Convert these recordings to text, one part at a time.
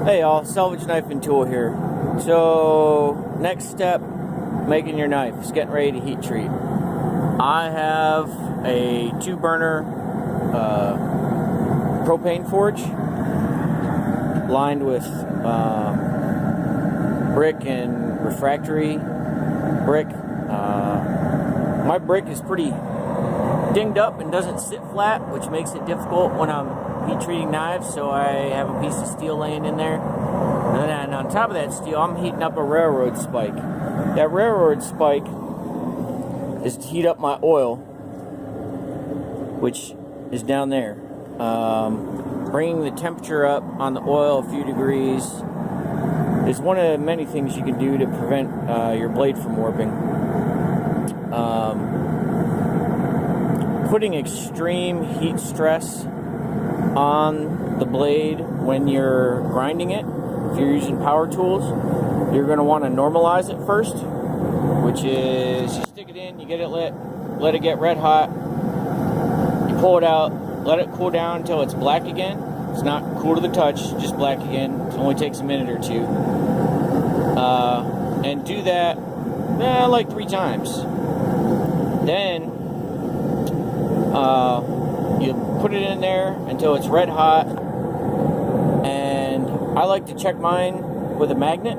Hey y'all, salvage knife and tool here. So, next step, making your knife. It's getting ready to heat treat. I have a 2-burner propane forge lined with brick and refractory brick. My brick is pretty dinged up and doesn't sit flat, which makes it difficult when I'm heat treating knives, so I have a piece of steel laying in there. And then on top of that steel, I'm heating up a railroad spike. That railroad spike is to heat up my oil, which is down there. Bringing the temperature up on the oil a few degrees is one of the many things you can do to prevent your blade from warping. Putting extreme heat stress on the blade when you're grinding it, if you're using power tools, you're going to want to normalize it first, which is you stick it in, you get it lit, let it get red hot, you pull it out, let it cool down until it's black again. It's not cool to the touch, just black again. It only takes a minute or two. And do that like 3 times. Then you put it in there until it's red hot, and I like to check mine with a magnet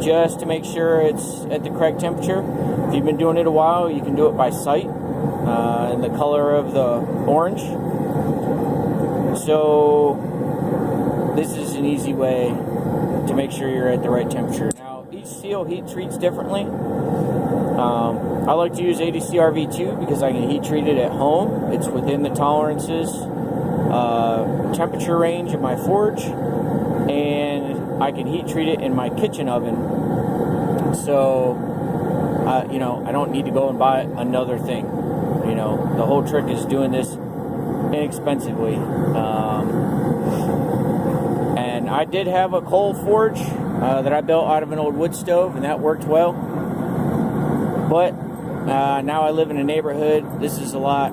just to make sure it's at the correct temperature. If you've been doing it a while, you can do it by sight in the color of the orange. So this is an easy way to make sure you're at the right temperature. Now, each steel heat treats differently. I like to use ADCR V2 because I can heat treat it at home. It's within the tolerances, temperature range of my forge, and I can heat treat it in my kitchen oven. So, I don't need to go and buy another thing. The whole trick is doing this inexpensively. And I did have a coal forge that I built out of an old wood stove, and that worked well. But now I live in a neighborhood. This is a lot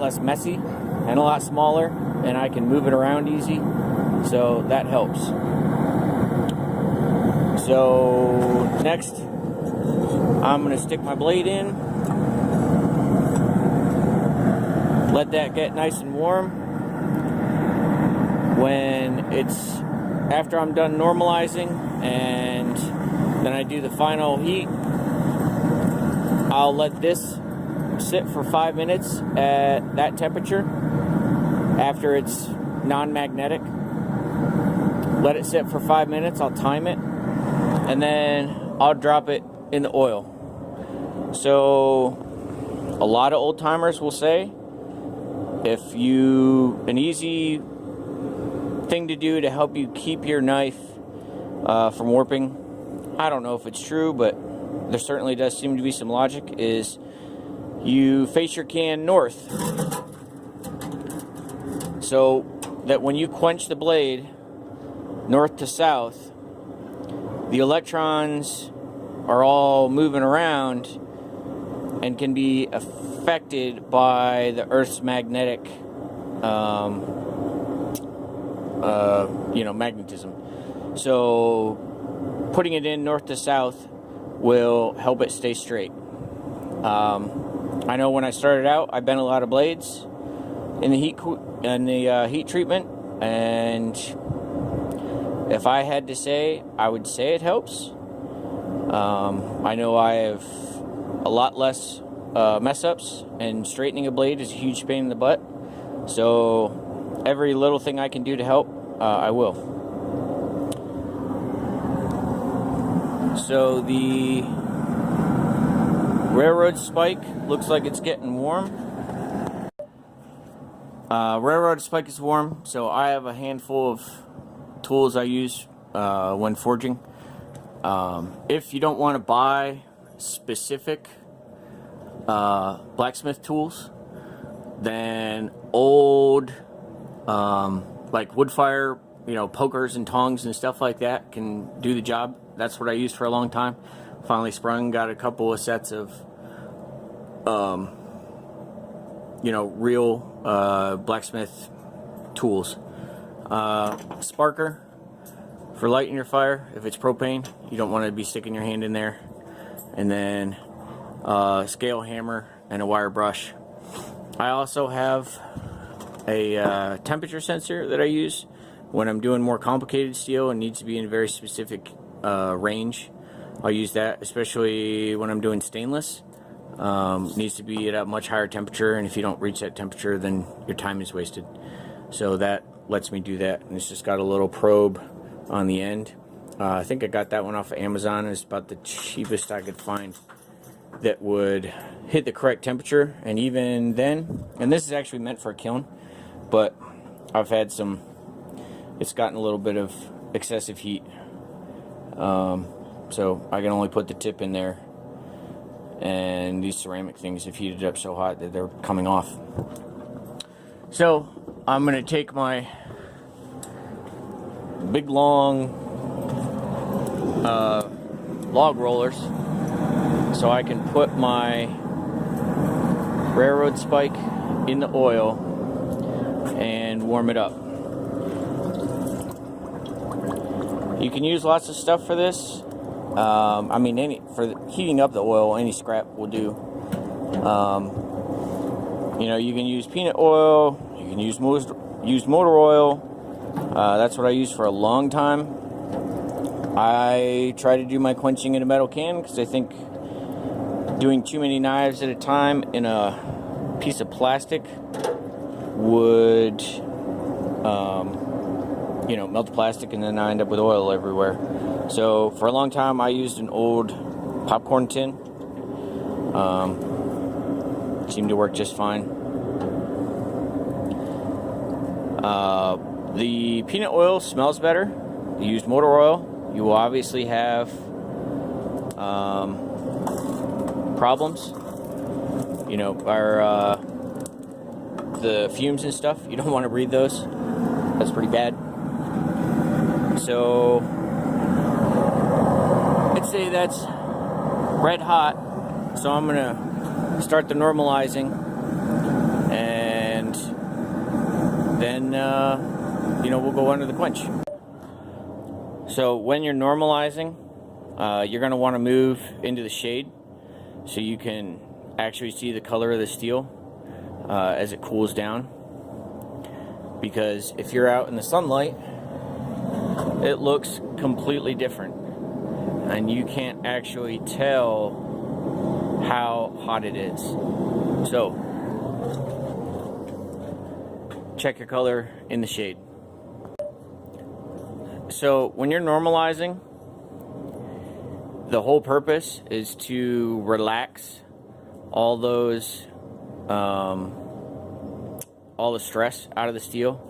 less messy and a lot smaller, and I can move it around easy, so that helps. So next, I'm going to stick my blade in, let that get nice and warm. When it's after I'm done normalizing and then I do the final heat, I'll let this sit for 5 minutes at that temperature after it's non-magnetic. Let it sit for 5 minutes, I'll time it, and then I'll drop it in the oil. So a lot of old timers will say an easy thing to do to help you keep your knife from warping, I don't know if it's true, but there certainly does seem to be some logic, is you face your can north, so that when you quench the blade north to south, the electrons are all moving around and can be affected by the Earth's magnetic magnetism. So putting it in north to south will help it stay straight. I know when I started out, I bent a lot of blades in the heat treatment, and if I had to say, I would say it helps. I know I have a lot less mess ups, and straightening a blade is a huge pain in the butt. So every little thing I can do to help, I will. So the railroad spike looks like it's getting warm. Railroad spike is warm, so I have a handful of tools I use when forging. If you don't want to buy specific blacksmith tools, then old like wood fire, pokers and tongs and stuff like that can do the job. That's what I used for a long time. Finally sprung, got a couple of sets of real blacksmith tools. Sparker for lighting your fire. If it's propane, you don't want to be sticking your hand in there. And then scale hammer and a wire brush. I also have a temperature sensor that I use when I'm doing more complicated steel and needs to be in a very specific range. I'll use that, especially when I'm doing stainless. Needs to be at a much higher temperature, and if you don't reach that temperature, then your time is wasted. So that lets me do that, and it's just got a little probe on the end. I think I got that one off of Amazon. It's about the cheapest I could find that would hit the correct temperature. And even then, and this is actually meant for a kiln, but I've had some, it's gotten a little bit of excessive heat, so I can only put the tip in there, and these ceramic things have heated up so hot that they're coming off. So I'm going to take my big long log rollers so I can put my railroad spike in the oil and warm it up. You can use lots of stuff for this. I mean, for heating up the oil, any scrap will do. You know, you can use peanut oil, you can use motor oil. That's what I used for a long time. I try to do my quenching in a metal can because I think doing too many knives at a time in a piece of plastic would, you know, melt the plastic, and then I end up with oil everywhere. So for a long time I used an old popcorn tin. Seemed to work just fine. The peanut oil smells better. You use motor oil, you will obviously have problems. You know, the fumes and stuff, you don't want to breathe those. That's pretty bad. So I'd say that's red hot. So I'm gonna start the normalizing, and then you know, we'll go under the quench. So when you're normalizing, you're going to want to move into the shade so you can actually see the color of the steel as it cools down. Because if you're out in the sunlight, it looks completely different, and you can't actually tell how hot it is. So check your color in the shade. So when you're normalizing, the whole purpose is to relax all those, all the stress out of the steel.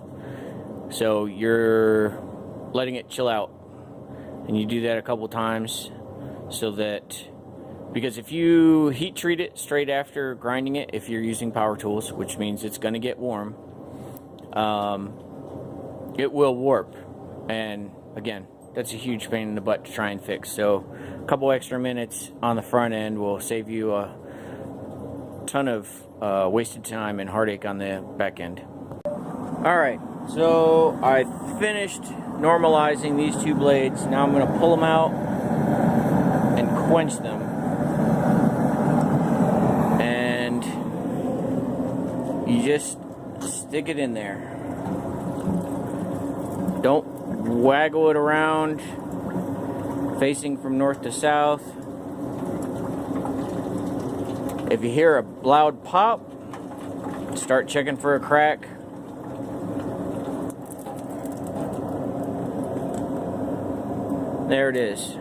So you're letting it chill out, and you do that a couple times, so that, because if you heat treat it straight after grinding it, if you're using power tools, which means it's going to get warm, it will warp. And again, that's a huge pain in the butt to try and fix. So a couple extra minutes on the front end will save you a ton of wasted time and heartache on the back end. Alright, so I finished normalizing these two blades. Now I'm going to pull them out and quench them. And you just stick it in there. Don't waggle it around facing from north to south. If you hear a loud pop, start checking for a crack. There it is.